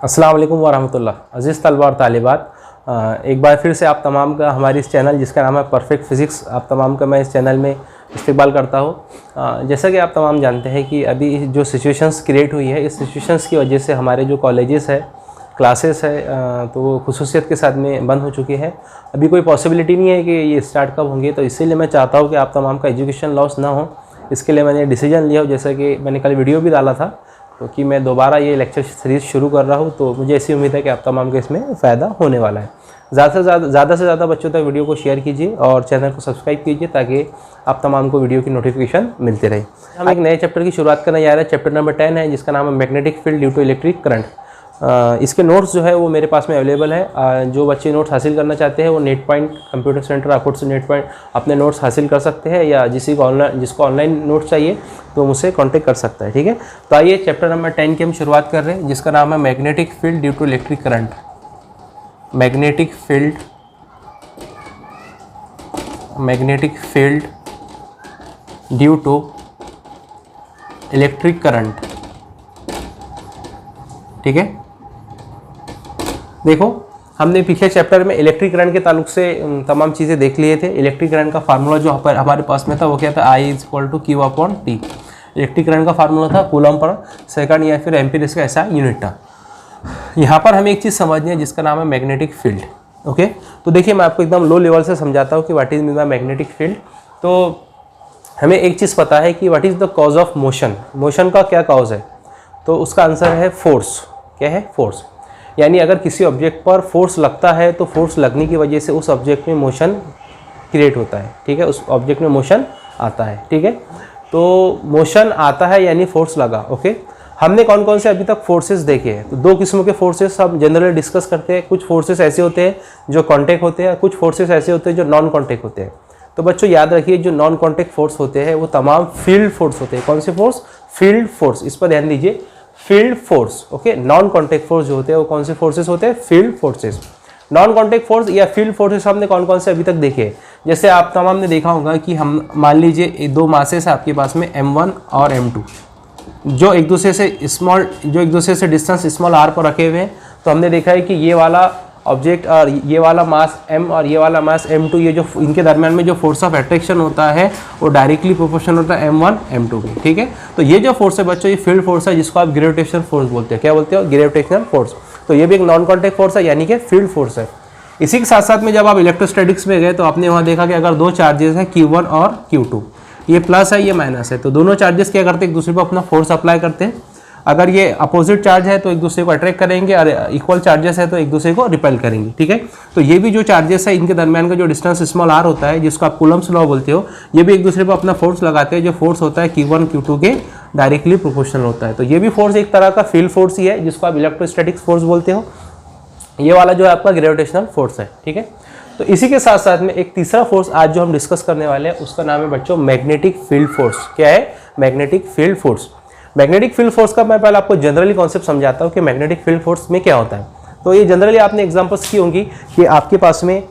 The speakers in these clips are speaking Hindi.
अस्सलाम वालेकुम वरहमतुल्लाह। अज़ीज़ तलबा और तालिबात, एक बार फिर से आप तमाम का हमारी इस चैनल जिसका नाम है परफेक्ट फ़िज़िक्स, आप तमाम का मैं इस चैनल में इस्तकबाल करता हूँ। जैसा कि आप तमाम जानते हैं कि अभी जो सिचुएशंस क्रिएट हुई है, इस सिचुएशंस की वजह से हमारे जो कॉलेजेस है, क्लासेस है, तो वो खुसूसियत के साथ में बंद हो चुकी है। अभी कोई पॉसिबिलिटी नहीं है कि ये स्टार्ट कब होंगे, तो इसीलिए मैं चाहता हूँ कि आप तमाम का एजुकेशन लॉस ना हो। इसके लिए मैंने डिसीजन लिया हो, जैसा कि मैंने कल वीडियो भी डाला था, क्योंकि मैं दोबारा ये लेक्चर सीरीज़ शुरू कर रहा हूँ, तो मुझे ऐसी उम्मीद है कि आप तमाम को इसमें फ़ायदा होने वाला है। ज़्यादा से ज़्यादा बच्चों तक वीडियो को शेयर कीजिए और चैनल को सब्सक्राइब कीजिए, ताकि आप तमाम को वीडियो की नोटिफिकेशन मिलती रहे। हम एक नए चैप्टर की शुरुआत करने जा रहे हैं। चैप्टर नंबर 10 है, जिसका नाम है magnetic field due to electric current. इसके नोट्स जो है वो मेरे पास में अवेलेबल है। जो बच्चे नोट्स हासिल करना चाहते हैं वो net point computer centre output से नेट पॉइंट अपने नोट्स हासिल कर सकते हैं, या जिसको ऑनलाइन नोट्स चाहिए तो मुझसे कांटेक्ट कर सकता है। ठीक है, तो आइए चैप्टर नंबर 10 की हम शुरुआत कर रहे हैं, जिसका नाम है magnetic field due to electric current. Magnetic field due to electric current. ठीक है, देखो हमने पिछले चैप्टर में इलेक्ट्रिक करंट के ताल्लुक से तमाम चीज़ें देख लिए थे। इलेक्ट्रिक करंट का फार्मूला जो हमारे पास में था वो क्या था, I=Q/T। इलेक्ट्रिक करंट का फार्मूला था कूलम पर सेकंड, या फिर एम्पीयर इसका ऐसा यूनिट था। यहाँ पर हमें एक चीज़ समझनी है जिसका नाम है मैग्नेटिक फील्ड। ओके, तो देखिए मैं आपको एकदम लो लेवल से समझाता हूँ कि what is mean by magnetic field. तो हमें एक चीज़ पता है कि what is the cause of motion. Motion का क्या कॉज है, तो उसका आंसर है फोर्स। क्या है, फोर्स। यानी अगर किसी ऑब्जेक्ट पर फोर्स लगता है तो फोर्स लगने की वजह से उस ऑब्जेक्ट में मोशन क्रिएट होता है। ठीक है, उस ऑब्जेक्ट में मोशन आता है। ठीक है, तो मोशन आता है यानी फोर्स लगा। ओके, हमने कौन कौन से अभी तक फोर्सेस देखे हैं, तो दो किस्मों के फोर्सेस हम जनरली डिस्कस करते हैं। कुछ फोर्सेस ऐसे होते हैं जो कॉन्टैक्ट होते हैं, कुछ फोर्सेस ऐसे होते हैं जो नॉन कॉन्टैक्ट होते हैं। तो बच्चों याद रखिए, जो नॉन कॉन्टैक्ट फोर्स होते हैं वो तमाम फील्ड फोर्स होते हैं। कौन से फोर्स, फील्ड फोर्स, इस पर ध्यान दीजिए, field force. Okay, non contact force जो होते हैं वो कौन से फोर्सेस होते हैं, field forces. Non contact force या फील्ड फोर्सेस हमने कौन कौन से अभी तक देखे, जैसे आप तमाम ने देखा होगा कि हम मान लीजिए दो मासेस आपके पास में M1 और M2, जो एक दूसरे से डिस्टेंस स्मॉल r पर रखे हुए हैं। तो हमने देखा है कि ये वाला ऑब्जेक्ट और ये वाला मास m और ये वाला मास M2, ये जो इनके दरमियान में जो फोर्स ऑफ अट्रैक्शन होता है वो डायरेक्टली प्रोपोर्शनल होता है M1 M2 के। ठीक है, तो ये जो फोर्स है बच्चों, ये फील्ड फोर्स है, जिसको आप ग्रेविटेशनल फोर्स बोलते हैं। क्या बोलते हो, ग्रेविटेशनल फोर्स। तो ये भी एक नॉन कॉन्टैक्ट फोर्स है, यानी कि फील्ड फोर्स है। इसी के साथ साथ में जब आप इलेक्ट्रोस्टैटिक्स में गए तो आपने वहाँ देखा कि अगर दो चार्जेस हैं Q1 और Q2, ये प्लस है ये माइनस है, तो दोनों चार्जेस क्या करते हैं, एक दूसरे पर अपना फोर्स अप्लाई करते हैं। अगर ये अपोजिट चार्ज है तो एक दूसरे को अट्रैक्ट करेंगे, और इक्वल चार्जेस है तो एक दूसरे को रिपेल करेंगे। ठीक है, तो ये भी जो चार्जेस है इनके दरमियान का जो डिस्टेंस स्मॉल r होता है, जिसको आप कूलम्स लॉ बोलते हो, ये भी एक दूसरे पर अपना फोर्स लगाते हैं। जो फोर्स होता है Q1 Q2 के डायरेक्टली प्रोपोर्शनल होता है। तो ये भी फोर्स एक तरह का फील्ड फोर्स ही है, जिसको आप इलेक्ट्रोस्टैटिक्स फोर्स बोलते हो। ये वाला जो है आपका ग्रेविटेशनल फोर्स है। ठीक है, तो इसी के साथ साथ में एक तीसरा फोर्स आज जो हम डिस्कस करने वाले हैं उसका नाम है बच्चों मैग्नेटिक फील्ड फोर्स। क्या है, magnetic field force. Magnetic field force का मैं पहले आपको जनरली कॉन्सेप्ट समझाता हूँ कि मैग्नेटिक फील्ड फोर्स में क्या होता है। तो ये जनरली आपने एग्जांपल्स की होंगी कि आपके पास में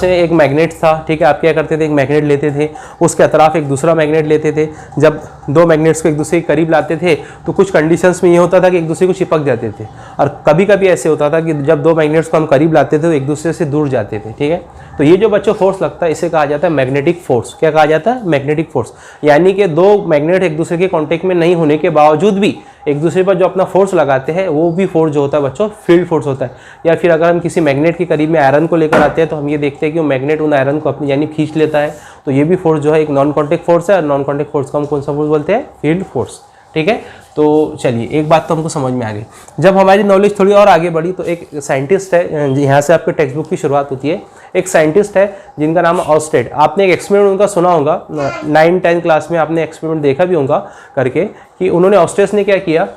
एक मैग्नेट था। ठीक है, आप क्या करते थे, एक मैग्नेट लेते थे, उसके अतराफ एक दूसरा मैग्नेट लेते थे। जब दो मैग्नेट्स को एक दूसरे के करीब लाते थे तो कुछ कंडीशंस में ये होता था कि एक दूसरे को चिपक जाते थे, और कभी कभी ऐसे होता था कि जब दो मैग्नेट्स को हम करीब लाते थे तो एक दूसरे से दूर जाते थे। ठीक है, तो ये जो बच्चों फोर्स लगता है इसे कहा जाता है मैग्नेटिक फोर्स। क्या कहा जाता है, मैग्नेटिक फोर्स। यानी कि दो मैग्नेट एक दूसरे के कॉन्टेक्ट में नहीं होने के बावजूद भी एक दूसरे पर जो अपना फोर्स लगाते हैं वो भी फोर्स जो होता है बच्चों फील्ड फोर्स होता है। या फिर अगर हम किसी मैग्नेट के करीब में आयरन को लेकर आते हैं तो हम ये देखते हैं कि वो मैग्नेट उन आयरन को अपनी यानी खींच लेता है। तो ये भी फोर्स जो है एक नॉन कॉन्टैक्ट फोर्स है, और नॉन कॉन्टैक्ट फोर्स को हम कौन सा फोर्स बोलते हैं, फील्ड फोर्स। ठीक है, तो चलिए एक बात तो हमको समझ में आ गई। जब हमारी नॉलेज थोड़ी और आगे बढ़ी तो एक साइंटिस्ट है, यहाँ से आपके टेक्स्ट बुक की शुरुआत होती है। एक साइंटिस्ट है जिनका नाम है ऑस्टेड। आपने एक एक्सपेरिमेंट उनका सुना होगा, 9-10 क्लास में आपने एक्सपेरिमेंट देखा भी होगा करके, कि उन्होंने ऑस्टेड ने क्या किया,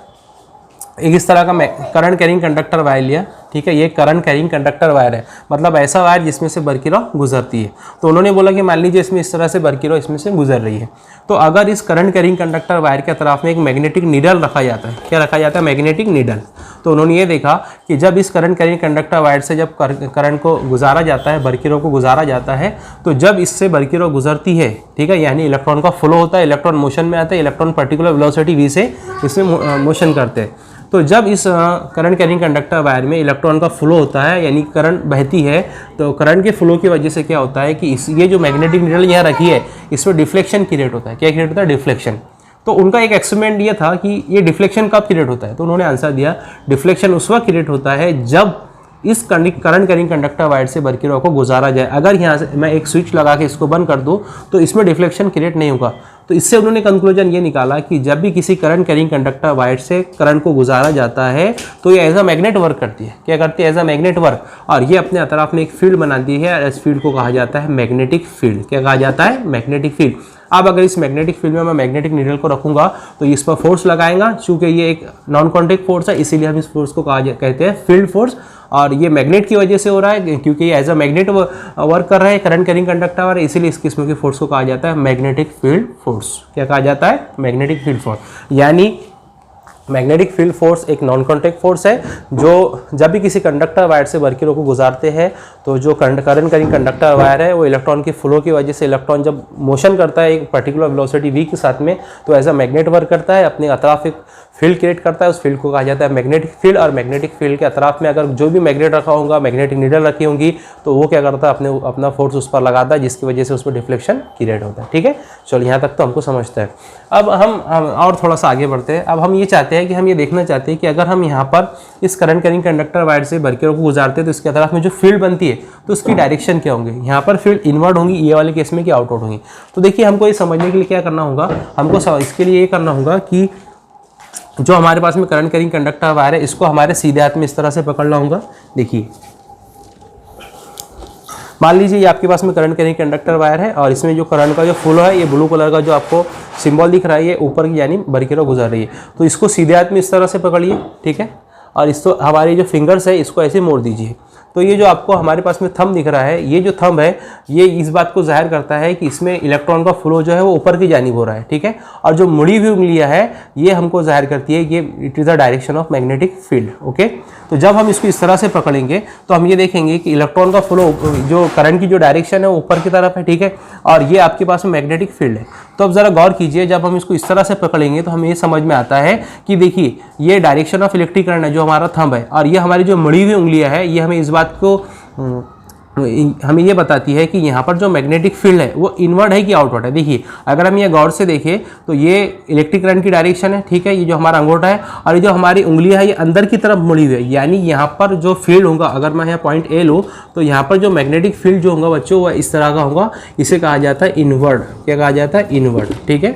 एक इस तरह का करंट कैरिंग कंडक्टर वायर लिया। ठीक है, ये करंट कैरिंग कंडक्टर वायर है, मतलब ऐसा वायर जिसमें से बरकीरो गुजरती है। तो उन्होंने बोला कि मान लीजिए इसमें इस तरह से बरकीरो इसमें से गुजर रही है, तो अगर इस करंट कैरिंग कंडक्टर वायर के तरफ में एक मैग्नेटिक नीडल रखा जाता है। क्या रखा जाता है, मैग्नेटिक नीडल। तो उन्होंने ये देखा कि जब इस करंट कैरिंग कंडक्टर वायर से जब करंट को गुजारा जाता है, बरकीरो को गुजारा जाता है, तो जब इससे बरकीरो गुजरती है, ठीक है, यानी इलेक्ट्रॉन का फ्लो होता है, इलेक्ट्रॉन मोशन में आता है, इलेक्ट्रॉन पर्टिकुलर वेलोसिटी v से इसमें मोशन करते हैं। तो जब इस करंट कैरिंग कंडक्टर वायर में इलेक्ट्रॉन का फ्लो होता है, यानी करंट बहती है, तो करंट के फ्लो की वजह से क्या होता है कि ये जो मैग्नेटिक नीडल यहाँ रखी है इसमें डिफ्लेक्शन क्रिएट होता है। क्या क्रिएट होता है? डिफ्लेक्शन। तो उनका एक एक्सपेरिमेंट ये था कि ये डिफ्लेक्शन कब क्रिएट होता है, तो उन्होंने आंसर दिया डिफ्लेक्शन उस वक्त क्रिएट होता है जब इस करंट कैरिंग कंडक्टर वायर से बरकीरों को गुजारा जाए। अगर यहाँ से मैं एक स्विच लगा के इसको बंद कर दूँ तो इसमें डिफ्लेक्शन क्रिएट नहीं होगा। तो इससे उन्होंने कंक्लूजन ये निकाला कि जब भी किसी करंट कैरिंग कंडक्टर वायर से करंट को गुजारा जाता है तो ये एज अ मैग्नेट वर्क करती है। क्या करती है? As a magnet work. और ये अपने अतराफ में एक फील्ड बनाती है और इस फील्ड को कहा जाता है मैग्नेटिक फील्ड। क्या कहा जाता है? Magnetic field. अब अगर इस मैग्नेटिक फील्ड में मैं मैग्नेटिक नीडल को रखूंगा तो इस पर फोर्स लगाएगा। चूंकि ये एक नॉन कॉन्टैक्ट फोर्स है इसीलिए हम इस फोर्स को कहते हैं फील्ड फोर्स। और ये मैग्नेट की वजह से हो रहा है क्योंकि ये एज अ मैग्नेट वर्क कर रहा है करंट कैरिंग कंडक्टर वायर, इसीलिए इस किस्म के फोर्स को कहा जाता है मैग्नेटिक फील्ड फोर्स। क्या कहा जाता है? Magnetic field force. यानी मैग्नेटिक फील्ड फोर्स एक नॉन कॉन्टैक्ट फोर्स है जो जब भी किसी कंडक्टर वायर से बरकीरों को गुजारते हैं तो जो करंट कैरिंग कंडक्टर वायर है वो इलेक्ट्रॉन के फ्लो की वजह से इलेक्ट्रॉन जब मोशन करता है एक पर्टिकुलर वेलोसिटी v के साथ में तो एज अ मैग्नेट वर्क करता है, अपने अतराफ एक फील्ड क्रिएट करता है। उस फील्ड को कहा जाता है मैग्नेटिक फील्ड। और मैग्नेटिक फील्ड के अतराफ में अगर जो भी मैग्नेट रखा होगा, मैग्नेटिक नीडल रखी होंगी, तो वो क्या करता है? अपना फोर्स उस पर लगाता है जिसकी वजह से उस पर डिफ्लेक्शन क्रिएट होता है। ठीक है, चलो यहाँ तक तो हमको समझते हैं। अब हम और थोड़ा सा आगे बढ़ते हैं। अब हम ये चाहते हैं कि हम ये देखना चाहते हैं कि अगर हम यहाँ पर इस करंट कैरिंग कंडक्टर वायर से बरकीरों को गुजारते हैं तो इसके अतराफ में जो फील्ड बनती है तो उसकी डायरेक्शन क्या होंगी? यहाँ पर फील्ड इनवर्ड होंगी ये वाले केस में कि आउटवर्ड होंगी? तो देखिए हमको ये समझने के लिए क्या करना होगा, हमको इसके लिए ये करना होगा कि जो हमारे पास में करंट कैरिंग कंडक्टर वायर है इसको हमारे सीधे हाथ में इस तरह से पकड़ना होगा। देखिए मान लीजिए ये आपके पास में करंट कैरिंग कंडक्टर वायर है और इसमें जो करंट का जो फ्लो है ये ब्लू कलर का जो आपको सिंबल दिख रहा है ये ऊपर की यानी बरकीरों गुजर रही है। तो इसको सीधे हाथ में इस तरह से पकड़िए, ठीक है, और इसको हमारी जो फिंगर्स है इसको ऐसे मोड़ दीजिए। तो ये जो आपको हमारे पास में थंब दिख रहा है, ये जो थंब है ये इस बात को जाहिर करता है कि इसमें इलेक्ट्रॉन का फ्लो जो है वो ऊपर की जानिब हो रहा है, ठीक है। और जो मुड़ी हुई उंगलियां है ये हमको जाहिर करती है कि it is the direction of magnetic field. Okay, तो जब हम इसको इस तरह से पकड़ेंगे तो हम ये देखेंगे कि इलेक्ट्रॉन का फ्लो जो करंट की जो डायरेक्शन है वो ऊपर की तरफ है, ठीक है, और ये आपके पास में मैग्नेटिक फील्ड है। तो अब ज़रा गौर कीजिए, जब हम इसको इस तरह से पकड़ेंगे तो हमें ये समझ में आता है कि देखिए ये डायरेक्शन ऑफ इलेक्ट्रिक करंट है जो हमारा थंब है, और ये हमारी जो मुड़ी हुई उंगलियां है ये हमें इस बात को हमें ये बताती है कि यहाँ पर जो मैग्नेटिक फील्ड है वो इनवर्ड है कि आउटवर्ड है। देखिए अगर हम ये गौर से देखें तो ये इलेक्ट्रिक करंट की डायरेक्शन है, ठीक है, ये जो हमारा अंगूठा है, और ये जो हमारी उंगलियां है ये अंदर की तरफ मुड़ी हुई है। यानी यहाँ पर जो फील्ड होगा, अगर मैं यहाँ पॉइंट ए लूँ तो यहाँ पर जो मैग्नेटिक फील्ड जो होगा बच्चों वह इस तरह का होगा। इसे कहा जाता है इनवर्ड। क्या कहा जाता है? इनवर्ड, ठीक है।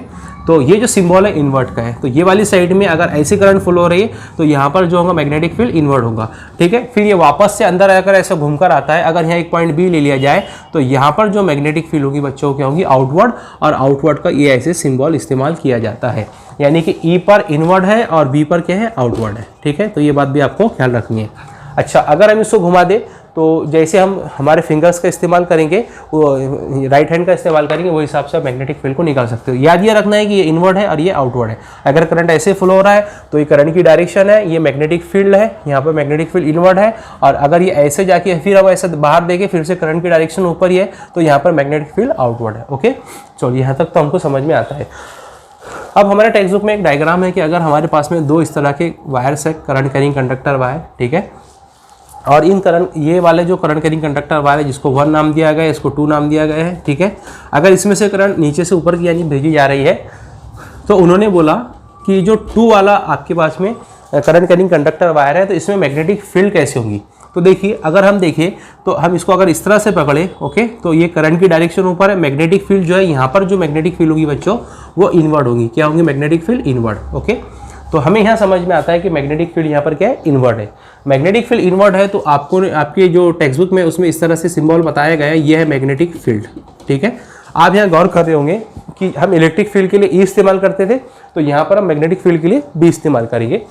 तो ये जो सिंबल है इन्वर्ट का है, तो ये वाली साइड में अगर ऐसे करंट फ्लो हो रही है तो यहाँ पर जो होगा मैग्नेटिक फील्ड इन्वर्ट होगा, ठीक है। फिर ये वापस से अंदर आकर ऐसा घूमकर आता है। अगर यहाँ एक पॉइंट बी ले लिया जाए तो यहाँ पर जो मैग्नेटिक फील्ड होगी बच्चों क्या होगी? आउटवर्ड, और आउटवर्ड का ये ऐसे सिंबल इस्तेमाल किया जाता है। यानी कि ई पर इनवर्ड है और बी पर क्या है? आउटवर्ड है, ठीक है। तो ये बात भी आपको ख्याल रखनी है। अच्छा, अगर हम इसको घुमा दें तो जैसे हम हमारे फिंगर्स का इस्तेमाल करेंगे, वो राइट हैंड का इस्तेमाल करेंगे, वो हिसाब से मैग्नेटिक फील्ड को निकाल सकते हो। याद ये रखना है कि ये इनवर्ड है और ये आउटवर्ड है। अगर करंट ऐसे फ्लो हो रहा है तो ये करंट की डायरेक्शन है, ये मैग्नेटिक फील्ड है, यहाँ पर मैग्नेटिक फील्ड इनवर्ड है। और अगर ये ऐसे जाके फिर अब ऐसे बाहर देखे फिर से करंट की डायरेक्शन ऊपर ही है तो यहाँ पर मैग्नेटिक फील्ड आउटवर्ड है। ओके, चलो यहाँ तक तो हमको समझ में आता है। अब हमारे टेक्स्ट बुक में एक डायग्राम है कि अगर हमारे पास में दो इस तरह के वायर्स है, करंट कैरिंग कंडक्टर वायर, ठीक है, और इन करंट ये वाले जो करंट कैरिंग कंडक्टर वायर है जिसको 1 नाम दिया गया है, इसको 2 नाम दिया गया है, ठीक है। अगर इसमें से करंट नीचे से ऊपर की यानी भेजी जा रही है तो उन्होंने बोला कि जो 2 वाला आपके पास में करंट कैरिंग कंडक्टर वायर है तो इसमें मैग्नेटिक फील्ड कैसे होंगी। तो देखिए अगर हम देखें तो हम इसको अगर इस तरह से पकड़े, ओके, तो ये करंट की डायरेक्शन ऊपर है, मैग्नेटिक फील्ड जो है यहाँ पर जो मैग्नेटिक फील्ड होगी बच्चों वो इनवर्ड होगी। क्या होंगी? Magnetic field inward. ओके, तो हमें यहाँ समझ में आता है कि मैग्नेटिक फील्ड यहाँ पर क्या है? इनवर्ड है। मैग्नेटिक फील्ड इनवर्ड है तो आपको आपके जो टेक्स्ट बुक में उसमें इस तरह से सिंबल बताया गया है, ये है मैग्नेटिक फील्ड, ठीक है। आप यहाँ गौर कर रहे होंगे कि हम इलेक्ट्रिक फील्ड के लिए ई इस्तेमाल करते थे, तो यहाँ पर हम मैग्नेटिक फील्ड के लिए बी इस्तेमाल करेंगे।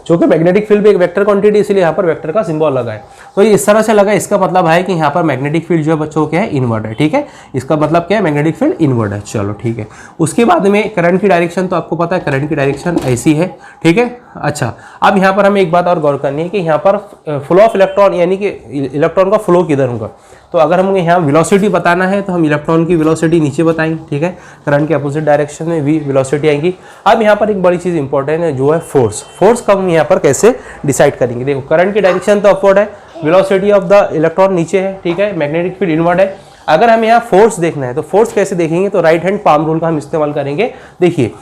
क्योंकि मैग्नेटिक फील्ड भी एक वेक्टर क्वांटिटी इसलिए यहाँ पर वेक्टर का सिंबल लगा है। तो ये इस तरह से लगा, इसका मतलब है कि यहाँ पर मैग्नेटिक फील्ड जो है बच्चों क्या है? इनवर्ड है, ठीक है। इसका मतलब क्या है? मैग्नेटिक फील्ड इनवर्ड है। चलो ठीक है। उसके बाद में करंट की डायरेक्शन तो आपको पता है, करंट की डायरेक्शन ऐसी है, ठीक है। अच्छा, अब यहाँ पर हमें एक बात और गौर करनी है कि यहाँ पर फ्लो ऑफ इलेक्ट्रॉन यानी कि इलेक्ट्रॉन का फ्लो किधर होगा। तो अगर हमें यहाँ वेलोसिटी बताना है तो हम इलेक्ट्रॉन की वेलोसिटी नीचे बताएंगे, ठीक है, करंट के अपोजिट डायरेक्शन में वी वेलोसिटी आएगी। अब यहाँ पर एक बड़ी चीज़ इंपॉर्टेंट है जो है फोर्स। फोर्स का हम यहाँ पर कैसे डिसाइड करेंगे। देखो, करंट की डायरेक्शन तो अपवर्ड है, वेलोसिटी ऑफ द इलेक्ट्रॉन नीचे है, ठीक है, मैग्नेटिक फील्ड इनवर्ड है। अगर हमें यहाँ फोर्स देखना है तो फोर्स कैसे देखेंगे, तो राइट हैंड पाम रूल का हम इस्तेमाल करेंगे। देखिए,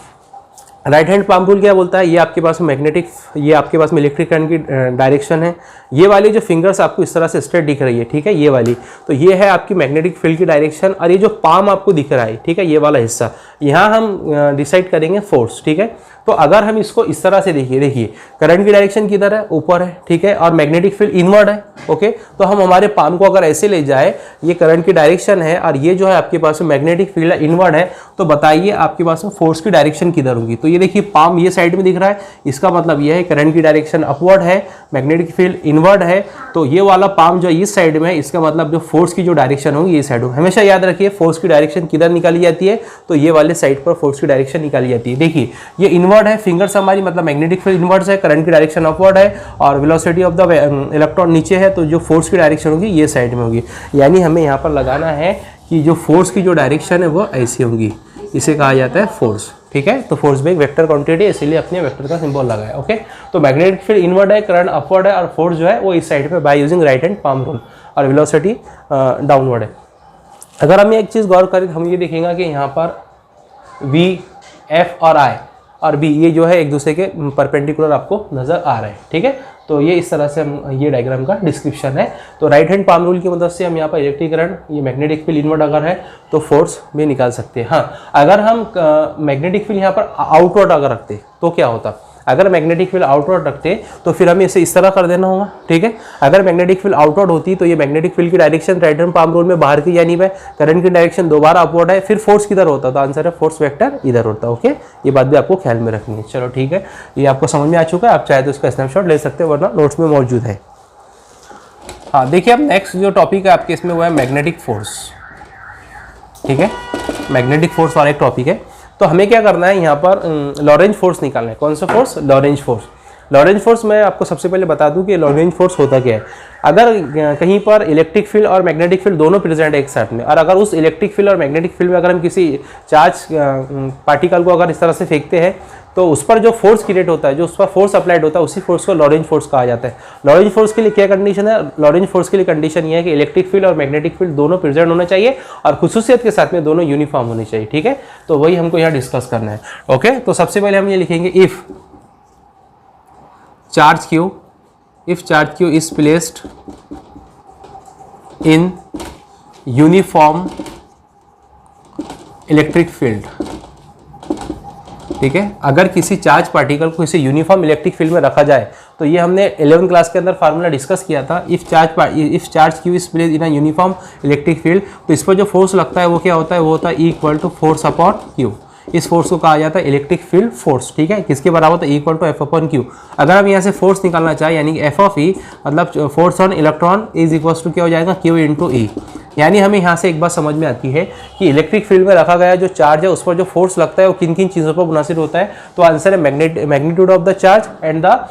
राइट हैंड पाम रूल क्या बोलता है, ये आपके पास मैग्नेटिक, ये आपके पास में इलेक्ट्रिक करंट की डायरेक्शन है। ये वाली जो फिंगर्स आपको इस तरह से स्ट्रेट दिख रही है, ठीक है, ये वाली, तो ये है आपकी मैग्नेटिक फील्ड की डायरेक्शन। और ये जो पाम आपको दिख रहा है, ठीक है, ये वाला हिस्सा, यहाँ हम डिसाइड करेंगे फोर्स, ठीक है। तो अगर हम इसको इस तरह से देखिए करंट की डायरेक्शन किधर है, ऊपर है, ठीक है, और मैग्नेटिक फील्ड इनवर्ड है, ओके। तो हम हमारे पाम को अगर ऐसे ले जाए, ये करंट की डायरेक्शन है और ये जो है आपके पास में मैग्नेटिक फील्ड इनवर्ड है, तो बताइए आपके पास में फोर्स की डायरेक्शन किधर होगी। तो ये देखिए, पाम ये साइड में दिख रहा है, इसका मतलब ये है करंट की डायरेक्शन अपवर्ड है, मैग्नेटिक फील्ड इनवर्ड है। तो ये वाला पाम जो इस साइड में है, इसका मतलब जो फोर्स की जो डायरेक्शन होगी ये साइड होगी। हमेशा याद रखिए, फोर्स की डायरेक्शन किधर निकाली जाती है, तो ये वाले साइड पर फोर्स की डायरेक्शन निकाली जाती है। देखिए, ये इनवर्ड है, फिंगर्स हमारी, मतलब मैग्नेटिक फील्ड इनवर्ड है, करंट की डायरेक्शन अपवर्ड है और वेलोसिटी ऑफ द इलेक्ट्रॉन नीचे है, तो जो फोर्स की डायरेक्शन होगी ये साइड में होगी। यानी हमें यहाँ पर लगाना है कि जो फोर्स की जो डायरेक्शन है वो ऐसी होगी, इसे कहा जाता है फोर्स, ठीक है। तो फोर्स भी एक वेक्टर क्वांटिटी है, इसीलिए अपने वेक्टर का सिंबल लगाया, ओके। तो मैग्नेटिक फील्ड इनवर्ड है, करंट अपवर्ड है और फोर्स जो है वो इस साइड पे by using right hand palm rule, और वेलोसिटी डाउनवर्ड है। अगर हम एक चीज़ गौर करें, हम ये देखेंगे कि यहाँ पर V, F और I और B ये जो है एक दूसरे के परपेंडिकुलर आपको नजर आ रहे हैं, ठीक है। तो ये इस तरह से हम, ये डायग्राम का डिस्क्रिप्शन है। तो राइट हैंड पाम रूल की मदद से हम यहाँ पर इलेक्ट्रिक करंट, ये मैग्नेटिक फील्ड इनवर्ड अगर है तो फोर्स भी निकाल सकते हैं। हाँ, अगर हम मैग्नेटिक फील्ड यहाँ पर आउटवर्ड अगर रखते तो क्या होता। अगर मैग्नेटिक फील्ड आउटवर्ड रखते तो फिर हमें इसे इस तरह कर देना होगा, ठीक है। अगर मैग्नेटिक फील्ड आउटवर्ड होती तो ये मैग्नेटिक फील्ड की direction right hand palm rule में बाहर की जानिब है, करंट की डायरेक्शन दोबारा अपवर्ड है, फिर फोर्स किधर होता, तो आंसर है फोर्स वेक्टर इधर होता, ओके। ये बात भी आपको ख्याल में रखनी है। चलो ठीक है, ये आपको समझ में आ चुका है। आप चाहे तो इसका स्नैपशॉट ले सकते हैं, वरना नोट्स में मौजूद है। हाँ, देखिए, अब नेक्स्ट जो टॉपिक है आपके इसमें वो है मैग्नेटिक फोर्स, ठीक है। मैग्नेटिक फोर्स वाला एक टॉपिक है। तो हमें क्या करना है, यहाँ पर लॉरेंज फोर्स निकालना है। कौन सा force, Lorentz force. Lorentz force मैं आपको सबसे पहले बता दूं कि लॉरेंज फोर्स होता क्या है। अगर कहीं पर इलेक्ट्रिक फील्ड और मैग्नेटिक फील्ड दोनों प्रेजेंट है एक साथ में, और अगर उस इलेक्ट्रिक फील्ड और मैग्नेटिक फील्ड में अगर हम किसी चार्ज पार्टिकल को अगर इस तरह से फेंकते हैं, तो उस पर जो फोर्स क्रिएट होता है, जो उस पर फोर्स अप्लाइड होता है, उसी फोर्स को लॉरेंज फोर्स कहा जाता है। लॉरेंज फोर्स के लिए क्या कंडीशन है, लॉरेंज फोर्स के लिए कंडीशन ये है कि इलेक्ट्रिक फील्ड और मैग्नेटिक फील्ड दोनों प्रेजेंट होना चाहिए और खुसूसियत के साथ में दोनों यूनिफॉर्म होनी चाहिए, ठीक है। तो वही हमको यहाँ डिस्कस करना है, ओके। तो सबसे पहले हम ये लिखेंगे, if charge Q is placed in uniform electric field, ठीक है। अगर किसी चार्ज पार्टिकल को किसी यूनिफॉर्म इलेक्ट्रिक फील्ड में रखा जाए, तो ये हमने 11th क्लास के अंदर फार्मूला डिस्कस किया था। If charge Q is placed in a uniform electric field, तो इस पर जो फोर्स लगता है वो क्या होता है, वो होता है equal to force upon Q। इस फोर्स को कहा जाता है इलेक्ट्रिक फील्ड फोर्स, ठीक है। किसके बराबर होता है, equal to F upon Q। अगर हम यहाँ से फोर्स निकालना चाहें, यानी कि F ऑफ E मतलब force on electron is equal to क्या हो जाएगा, Q इंटू E। यानी हमें यहाँ से एक बात समझ में आती है कि इलेक्ट्रिक फील्ड में रखा गया जो चार्ज है, उस पर जो फोर्स लगता है वो किन किन चीज़ों पर मुनासिर होता है। तो आंसर है magnitude of the charge and the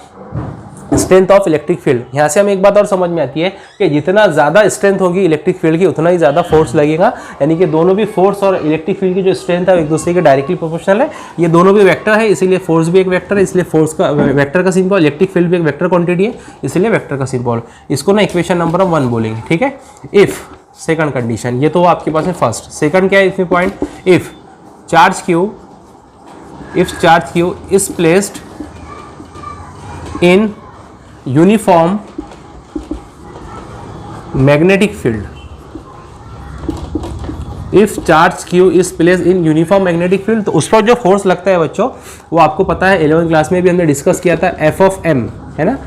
strength of electric field. यहाँ से हमें एक बात और समझ में आती है कि जितना ज़्यादा स्ट्रेंथ होगी इलेक्ट्रिक फील्ड की, उतना ही ज़्यादा फोर्स लगेगा। यानी कि दोनों भी फोर्स और इलेक्ट्रिक फील्ड की जो स्ट्रेंथ है एक दूसरे के डायरेक्टली प्रोपोर्शनल है। ये दोनों भी वेक्टर है, इसीलिए फोर्स भी एक वेक्टर है, इसलिए फोर्स का वेक्टर का सिंबल, इलेक्ट्रिक फील्ड भी एक वेक्टर क्वांटिटी है, इसलिए वेक्टर का सिंबल। इसको ना इक्वेशन नंबर 1 बोलेंगे, ठीक है। इफ सेकंड कंडीशन, ये तो आपके पास है फर्स्ट। सेकंड क्या है इसमें point, if charge Q is placed in uniform magnetic field, if charge Q is placed in uniform magnetic field, तो उस पर जो फोर्स लगता है बच्चों, वो आपको पता है 11th क्लास में भी हमने डिस्कस किया था, F ऑफ M है ना,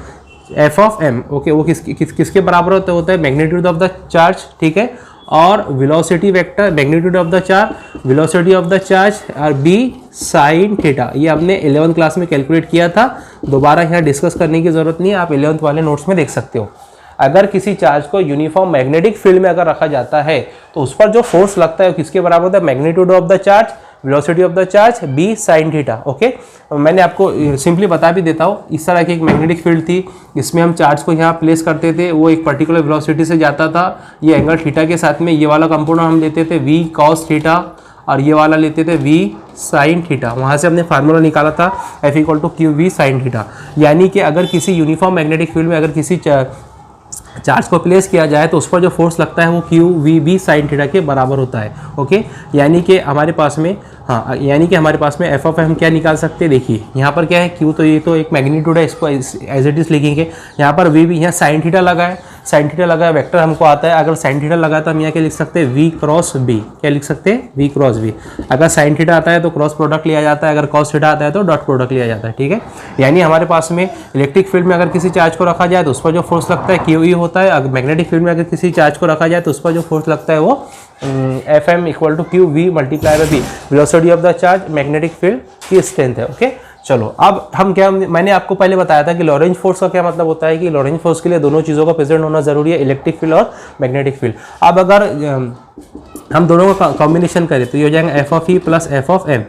F ऑफ M, ओके। वो किसके बराबर होता है, मैग्नीट्यूड ऑफ द चार्ज, ठीक है, और velocity vector, magnitude of the charge, velocity of the charge और B साइन थीटा। ये हमने 11th क्लास में कैलकुलेट किया था, दोबारा यहाँ डिस्कस करने की जरूरत नहीं है, आप 11th वाले नोट्स में देख सकते हो। अगर किसी चार्ज को यूनिफॉर्म मैग्नेटिक फील्ड में अगर रखा जाता है, तो उस पर जो फोर्स लगता है किसके बराबर होता है, magnitude of the charge velocity of the charge b sine theta. Okay, मैंने आपको सिंपली बता भी देता हूँ। इस तरह की एक मैग्नेटिक फील्ड थी, इसमें हम चार्ज को यहाँ प्लेस करते थे, वो एक पर्टिकुलर वेलोसिटी से जाता था, ये एंगल थीटा के साथ में, ये वाला कंपोनेंट हम लेते थे v cos थीटा और ये वाला लेते थे v साइन थीटा। वहाँ से हमने फार्मूला निकाला था F equal to Q v sine theta. यानी कि अगर किसी यूनिफॉर्म मैग्नेटिक फील्ड में अगर किसी चार्ज को प्लेस किया जाए तो उस पर जो फोर्स लगता है वो q we B sine theta के बराबर होता है। ओके, यानी कि हमारे पास में यानी कि हमारे पास में एफ ऑफ हम क्या निकाल सकते हैं, देखिए यहाँ पर क्या है क्यू, तो ये तो एक मैग्नीट्यूड है, इसको एज इट इज लिखेंगे। यहाँ पर वी भी, यहाँ साइन थीटा लगा है, साइन थीटा लगा है, वेक्टर हमको आता है। अगर साइन थीटा लगा है तो हम यहाँ क्या लिख सकते हैं, वी क्रॉस बी। क्या लिख सकते हैं, वी क्रॉस बी। अगर साइन थीटा आता है तो क्रॉस प्रोडक्ट लिया जाता है, अगर कॉस थीटा आता है तो डॉट प्रोडक्ट लिया जाता है। ठीक है, यानी हमारे पास में इलेक्ट्रिक फील्ड में अगर किसी चार्ज को रखा जाए तो उस पर जो फोर्स लगता है क्यू ई होता है। अगर मैग्नेटिक फील्ड में अगर किसी चार्ज को रखा जाए तो उस पर जो फोर्स लगता है वो F M equal to Q we multiply by B, velocity of the charge, magnetic field की स्ट्रेंथ है। ओके, चलो अब हम क्या, मैंने आपको पहले बताया था कि लॉरेंज फोर्स का क्या मतलब होता है कि लॉरेंज फोर्स के लिए दोनों चीज़ों का प्रेजेंट होना जरूरी है, इलेक्ट्रिक फील्ड और मैग्नेटिक फील्ड। अब अगर हम दोनों का कॉम्बिनेशन करें तो ये हो जाएगा F of E plus F of M,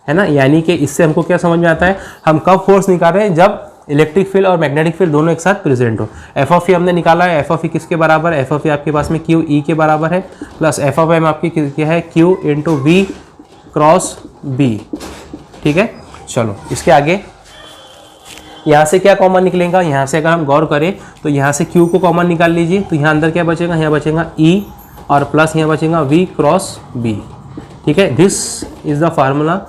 है ना। यानी कि इससे हमको क्या समझ में आता है, हम कब फोर्स निकाल रहे हैं, जब इलेक्ट्रिक फील्ड और मैग्नेटिक फील्ड दोनों एक साथ प्रेजेंट हो। एफ ऑफ ई हमने निकाला है, एफ ऑफ ई किसके बराबर है, एफ ऑफ ई आपके पास में क्यू ई के बराबर है, प्लस एफ ऑफ एम आपकी क्या है, Q into V cross B. ठीक है, चलो इसके आगे यहाँ से क्या कॉमन निकलेगा, यहाँ से अगर हम गौर करें तो यहाँ से Q को कॉमन निकाल लीजिए, तो यहाँ अंदर क्या बचेगा, यहाँ बचेगा E और प्लस यहाँ बचेगा V क्रॉस B। ठीक है, this is the formula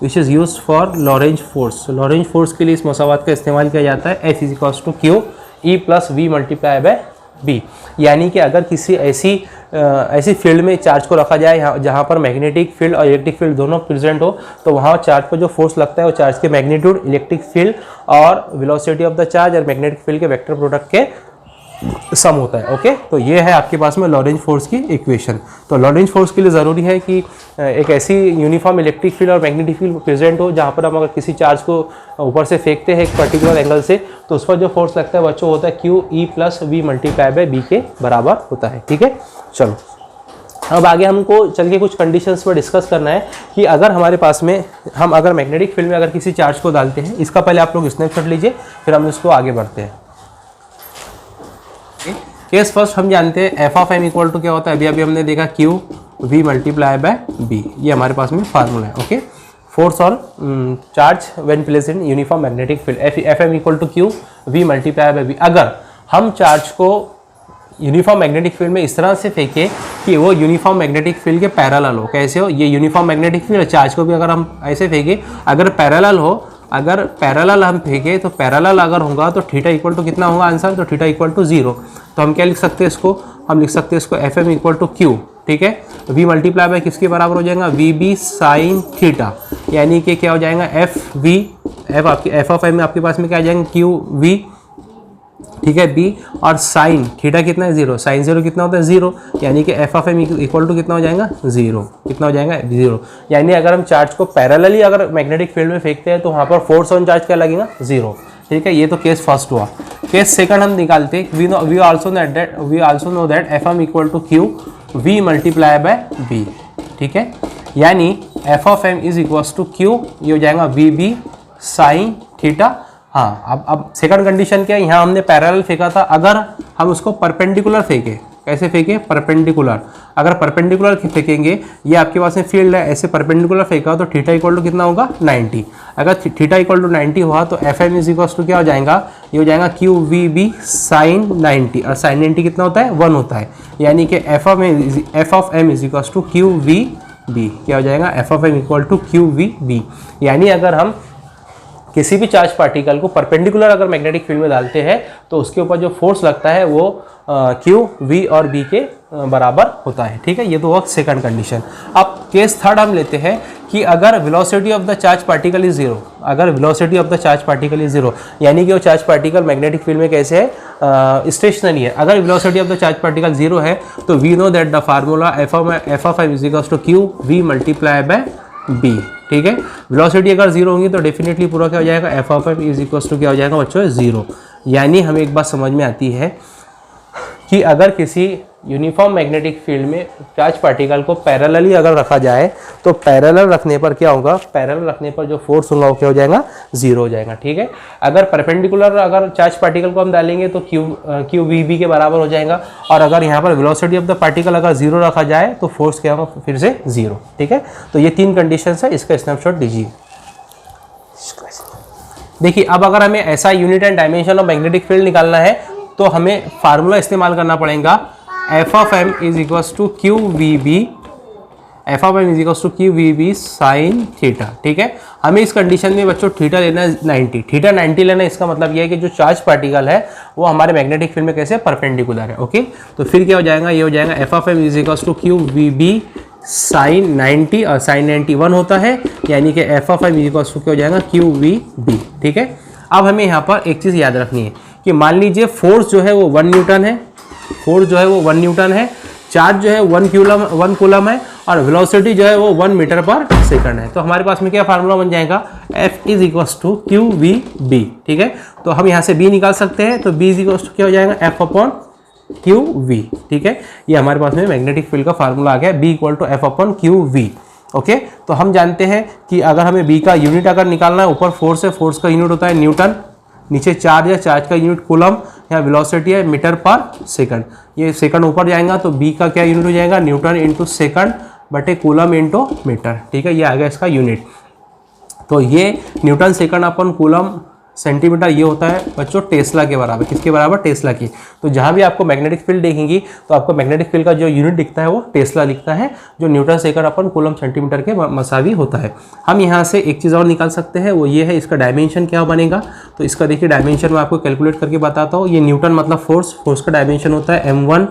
which is use for Lorentz force. Lorentz force के लिए इस मसावात का इस्तेमाल किया जाता है, F is equals to Q E plus V multiply by B. यानी कि अगर किसी ऐसी फील्ड में चार्ज को रखा जाए जहाँ पर मैग्नेटिक फील्ड और इलेक्ट्रिक फील्ड दोनों प्रेजेंट हो, तो वहाँ चार्ज पर जो फोर्स लगता है वो चार्ज के मैग्नीट्यूड, इलेक्ट्रिक फील्ड और वेलोसिटी ऑफ द चार्ज और मैग्नेटिक फील्ड के वेक्टर प्रोडक्ट के सम होता है। ओके, तो ये है आपके पास में लॉरेंज फोर्स की इक्वेशन। तो लॉरेंज फोर्स के लिए ज़रूरी है कि एक ऐसी यूनिफॉर्म इलेक्ट्रिक फील्ड और मैग्नेटिक फील्ड प्रेजेंट हो जहाँ पर हम अगर किसी चार्ज को ऊपर से फेंकते हैं एक पर्टिकुलर एंगल से, तो उस पर जो फोर्स लगता है बच्चों होता है Q E plus V multiply by B के बराबर होता है। ठीक है, चलो अब आगे हमको चल के कुछ कंडीशंस पर डिस्कस करना है कि अगर हमारे पास में हम अगर मैग्नेटिक फील्ड में अगर किसी चार्ज को डालते हैं, इसका पहले आप लोग स्नैपशॉट लीजिए, फिर हम इसको आगे बढ़ते हैं। केस फर्स्ट हम जानते हैं F of M equal to क्या होता है, अभी हमने देखा Q we multiply by B, ये हमारे पास में फार्मूला है। Okay, force on charge when placed in uniform magnetic field, F M equal to Q we multiply by B. अगर हम चार्ज को यूनिफॉर्म मैग्नेटिक फील्ड में इस तरह से फेंके कि वो यूनिफॉर्म मैग्नेटिक फील्ड के पैरेलल हो, कैसे हो, ये यूनिफॉर्म मैग्नेटिक फील्ड चार्ज को भी अगर हम ऐसे फेंके, अगर पैरेलल हो, अगर पैरेलल हम फेंके तो पैरेलल अगर होगा तो थीटा इक्वल टू कितना होगा आंसर, तो थीटा इक्वल टू 0। तो हम क्या लिख सकते हैं इसको, हम लिख सकते हैं इसको F M equal to Q. ठीक है, वी मल्टीप्लाई बाय किसके बराबर हो जाएगा, वी बी साइन थीटा। यानी कि क्या हो जाएगा, एफ वी एफ आपकी एफ ऑफ एम में आपके पास में क्या आ जाएगा, क्यू वी, ठीक है, बी और साइन थीटा कितना है 0, साइन 0 कितना होता है 0, यानी कि F of M equal to कितना हो जाएगा 0, कितना हो जाएगा 0। यानी अगर हम चार्ज को पैरेलली अगर मैग्नेटिक फील्ड में फेंकते हैं तो वहाँ पर फोर्स ऑन चार्ज क्या लगेगा 0। ठीक है, ये तो केस फर्स्ट हुआ। केस सेकंड हम निकालते हैं, we also know that F M equal to Q we multiply by B. ठीक है, यानी F of M is equal to Q, ये हो जाएगा वी बी साइन थीटा। हाँ, अब सेकंड कंडीशन क्या है, यहाँ हमने पैरेलल फेंका था, अगर हम उसको परपेंडिकुलर फेंके, कैसे फेंके, परपेंडिकुलर, अगर परपेंडिकुलर फेंकेंगे, ये आपके पास में फील्ड है, ऐसे परपेंडिकुलर फेंका तो थीटा इक्वल टू कितना होगा 90। अगर थीटा इक्वल टू 90 हुआ तो F M is equal to क्या हो जाएगा, ये हो जाएगा क्यू वी बी साइन 90, और साइन 90 कितना होता है 1 होता है। यानी कि F of M is equal to Q we B, क्या हो जाएगा, F of M equal to Q we B. यानी अगर हम किसी भी चार्ज पार्टिकल को परपेंडिकुलर अगर मैग्नेटिक फील्ड में डालते हैं तो उसके ऊपर जो फोर्स लगता है वो क्यू वी और बी के बराबर होता है। ठीक है, ये तो हुआ सेकंड कंडीशन। अब केस थर्ड हम लेते हैं कि अगर velocity of the charge particle is 0, अगर velocity of the charge particle is 0, यानी कि वो चार्ज पार्टिकल मैग्नेटिक फील्ड में कैसे है, स्टेशनरी है। अगर velocity of the charge particle 0 है तो we know that the formula F of M is equal to Q we multiply by B. ठीक है, वेलोसिटी अगर 0 होंगी तो डेफिनेटली पूरा क्या हो जाएगा, F of M is equal to क्या हो जाएगा बच्चों 0। यानी हमें एक बात समझ में आती है कि अगर किसी यूनिफॉर्म मैग्नेटिक फील्ड में चार्ज पार्टिकल को पैरेलली अगर रखा जाए तो पैरेलल रखने पर क्या होगा, पैरेलल रखने पर जो फोर्स होगा वो क्या हो जाएगा, जीरो हो जाएगा। ठीक है, अगर परपेंडिकुलर अगर चार्ज पार्टिकल को हम डालेंगे तो क्यू वी बी के बराबर हो जाएगा, और अगर यहाँ पर वेलोसिटी ऑफ द पार्टिकल अगर जीरो रखा जाए तो फोर्स क्या होगा, फिर से जीरो। ठीक है, तो ये 3 कंडीशन है, इसका स्नैपशॉट लीजिए। देखिए अब अगर हमें ऐसा unit and dimension of magnetic field निकालना है तो हमें फार्मूला इस्तेमाल करना पड़ेगा, F of M is equals to Q we B, F of M is equals to Q we B sine theta. ठीक है, हमें इस कंडीशन में बच्चों थीटा लेना है 90, थीटा 90 लेना है। इसका मतलब यह है कि जो चार्ज पार्टिकल है वो हमारे मैग्नेटिक फील्ड में कैसे परपेंडिकुलर है। ओके, तो फिर क्या हो जाएगा, ये हो जाएगा F of M is equals to Q we B sine 90, और साइन 90 1 होता है, यानी कि F of M is equals to क्या हो जाएगा, क्यू वी बी। ठीक है, अब हमें यहाँ पर एक चीज़ याद रखनी है कि मान लीजिए फोर्स जो है वो 1 न्यूटन है, फोर्स जो है वो 1 न्यूटन है, चार्ज जो है 1 कूलम है, और वेलोसिटी जो है वो 1 मीटर पर सेकंड है। तो हमारे पास में क्या फार्मूला बन जाएगा, F is equals to Q we B. ठीक है, तो हम यहाँ से B निकाल सकते हैं, तो B इज इक्वल्स टू क्या हो जाएगा, F अपॉन क्यू वी। ठीक है, ये हमारे पास में मैग्नेटिक फील्ड का फार्मूला आ गया, B equal to F upon Q V. Okay, तो हम जानते हैं कि अगर हमें B का यूनिट अगर निकालना है, ऊपर फोर्स है, फोर्स का यूनिट होता है न्यूटन, नीचे चार्ज है, चार्ज का यूनिट कूलम, यहाँ वेलोसिटी है मीटर पर सेकंड। ये सेकंड ऊपर जाएगा तो B का क्या यूनिट हो जाएगा, न्यूटन इंटू सेकंड बटे कूलम इंटू मीटर। ठीक है, ये आ गया इसका यूनिट। तो ये न्यूटन सेकंड अपन कूलम सेंटीमीटर ये होता है बच्चों टेस्ला के बराबर। किसके बराबर, टेस्ला की। तो जहाँ भी आपको मैग्नेटिक फील्ड देखेंगी तो आपको मैग्नेटिक फील्ड का जो यूनिट दिखता है वो टेस्ला लिखता है, जो न्यूटन सेकंड अपन कूलम सेंटीमीटर के मसावी होता है। हम यहाँ से एक चीज़ और निकाल सकते हैं, वो ये है इसका डायमेंशन क्या बनेगा। तो इसका देखिए डायमेंशन मैं आपको कैलकुलेट करके बताता हूँ। ये न्यूटन मतलब फोर्स, फोर्स का डायमेंशन होता है m1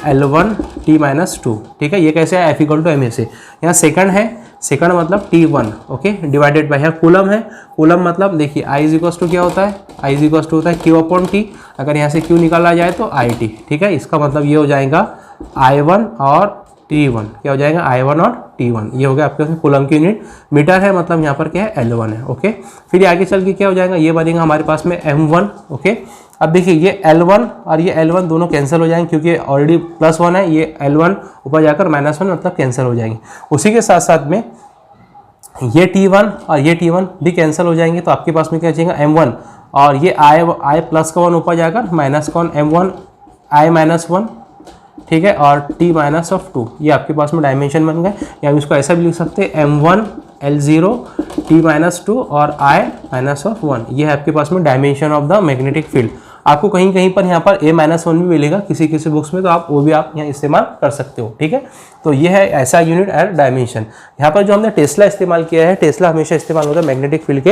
L1 T-2। ठीक है, ये कैसे है, F इक्वल टू ma से। यहाँ सेकंड है, सेकंड मतलब T1, ओके, डिवाइडेड बाय, यहाँ कूलम है, कूलम मतलब देखिए I इज इक्वल्स टू क्या होता है, I इज इक्वल्स टू होता है Q अपॉन T। अगर यहाँ से Q निकाला जाए तो IT। ठीक है, इसका मतलब ये हो जाएगा I1 और T1, क्या हो जाएगा, I1 और T1। ये हो गया आपके पास कूलम की यूनिट। मीटर है मतलब यहाँ पर क्या है, L1 है। ओके, फिर आगे चल के क्या हो जाएगा, ये बनेगा हमारे पास में m1। ओके, अब देखिए ये L1 और ये L1 दोनों कैंसिल हो जाएंगे, क्योंकि ऑलरेडी +1 है, ये L1 ऊपर जाकर -1 मतलब कैंसिल हो जाएंगे। उसी के साथ साथ में ये T1 और ये T1 भी कैंसिल हो जाएंगे। तो आपके पास में क्या बचेगा, m1, और ये I प्लस का 1 ऊपर जाकर माइनस का 1 m1 I-1। ठीक है, और T-2, ये आपके पास में डायमेंशन बन गए। या हम इसको ऐसा भी लिख सकते हैं, m1 L0 T-2 और I-1। ये है आपके पास में dimension of the magnetic field. आपको कहीं कहीं पर यहाँ पर A-1 भी मिलेगा किसी किसी बुक्स में, तो आप वो भी आप यहाँ इस्तेमाल कर सकते हो। ठीक है, तो ये है ऐसा यूनिट एंड डायमेंशन। यहाँ पर जो हमने टेस्ला इस्तेमाल किया है, टेस्ला हमेशा इस्तेमाल होता है मैग्नेटिक फील्ड के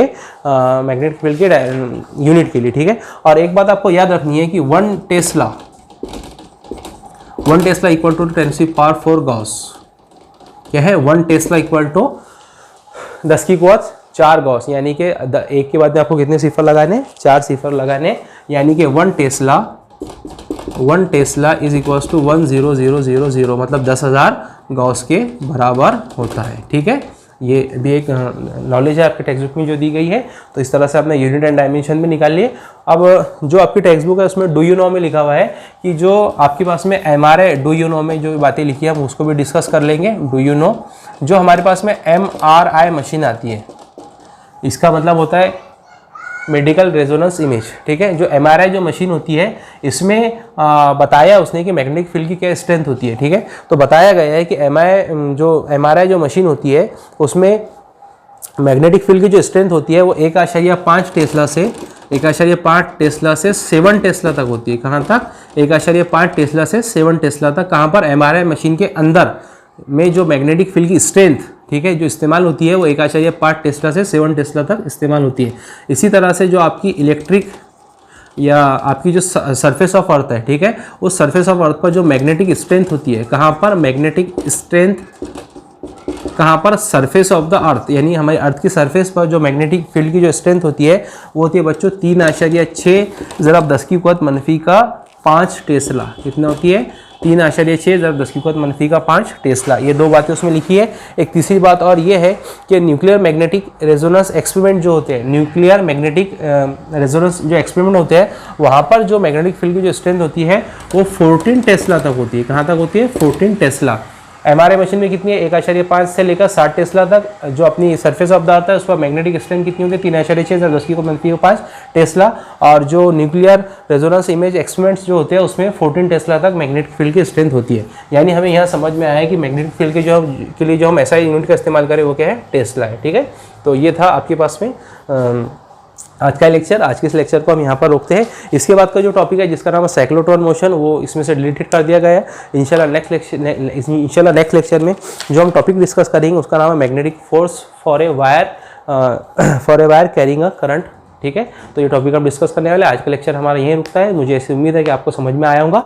यूनिट के लिए। ठीक है, और एक बात आपको याद रखनी है कि 1 टेस्ला इक्वल टू 10⁴ गॉस। क्या है, 1 टेस्ला इक्वल टू 10 की घात 4 गॉस, यानी कि एक के बाद में आपको कितने सिफर लगाने, 4 सिफर लगाने, यानी कि 1 टेस्ला इज इक्वल्स टू 10000, मतलब 10,000 गॉस के बराबर होता है। ठीक है, ये भी एक नॉलेज है आपके टेक्स्ट बुक में जो दी गई है। तो इस तरह से आपने यूनिट एंड डायमेंशन भी निकाल लिए। अब जो आपकी टेक्स्ट बुक है उसमें डू यू नो में लिखा हुआ है कि जो आपके पास में MRI डू यू नो में जो बातें लिखी है हम उसको भी डिस्कस कर लेंगे। डू यू नो, जो हमारे पास में MRI मशीन आती है, इसका मतलब होता है मेडिकल रेजोनेंस इमेज। ठीक है, जो MRI जो मशीन होती है इसमें बताया उसने कि मैग्नेटिक फील्ड की क्या स्ट्रेंथ होती है। ठीक है, तो बताया गया है कि MRI जो मशीन होती है उसमें मैग्नेटिक फील्ड की जो स्ट्रेंथ होती है वो 1.5 टेस्ला से 7 टेस्ला तक होती है। कहाँ तक, 1.5 टेस्ला से 7 टेस्ला तक। कहाँ पर, MRI मशीन के अंदर में जो मैग्नेटिक फील्ड की स्ट्रेंथ, ठीक है, जो इस्तेमाल होती है वो 1.5 टेस्ला से 7 टेस्ला तक इस्तेमाल होती है। इसी तरह से जो आपकी इलेक्ट्रिक या आपकी जो सरफेस ऑफ अर्थ है, ठीक है, उस सरफेस ऑफ अर्थ पर जो मैग्नेटिक स्ट्रेंथ होती है, कहाँ पर, मैग्नेटिक स्ट्रेंथ कहाँ पर, सरफेस ऑफ द अर्थ, यानी हमारी अर्थ की सरफेस पर जो मैग्नेटिक फील्ड की जो स्ट्रेंथ होती है वो होती है बच्चों 3.6 × 10⁻⁵ (-5 टेस्ला। कितना होती है, 3.6 × 10⁻⁵ टेस्ला, ये 2 बातें उसमें लिखी है। एक तीसरी बात और ये है कि न्यूक्लियर मैग्नेटिक रेजोनेंस एक्सपेरिमेंट जो होते हैं, न्यूक्लियर मैग्नेटिक रेजोनेंस जो एक्सपेरिमेंट होते हैं, वहाँ पर जो मैग्नेटिक फील्ड की जो स्ट्रेंथ होती है वो 14 टेस्ला तक होती है। कहाँ तक होती है? 14 टेस्ला। एमआरआई मशीन में कितनी है? 1.5 से लेकर 60 टेस्ला तक। जो अपनी सरफेस ऑफ द अर्थ है उस पर मैग्नेटिक स्ट्रेंथ कितनी होती है? 3.6 × 10⁻⁵ टेस्ला। और जो न्यूक्लियर रेजोनेंस इमेज एक्सपेरिमेंट्स जो होते हैं उसमें 14 टेस्ला तक मैग्नेटिक फील्ड की स्ट्रेंथ होती है। यानी हमें यहाँ समझ में आया है कि मैग्नेटिक फील्ड के लिए जो हम SI यूनिट का इस्तेमाल करें वो क्या है? टेस्ला है। ठीक है, तो ये था आपके पास में आज का लेक्चर। आज के इस लेक्चर को हम यहाँ पर रोकते हैं। इसके बाद का जो टॉपिक है जिसका नाम है साइक्लोट्रॉन मोशन, वो इसमें से डिलीटेड कर दिया गया है। इंशाल्लाह नेक्स्ट लेक्चर में जो हम टॉपिक डिस्कस करेंगे उसका नाम है magnetic force for a wire carrying a current. ठीक है, तो ये टॉपिक हम डिस्कस करने वाले। आज का लेक्चर हमारा यहीं रुकता है। मुझे ऐसी उम्मीद है कि आपको समझ में आया होगा।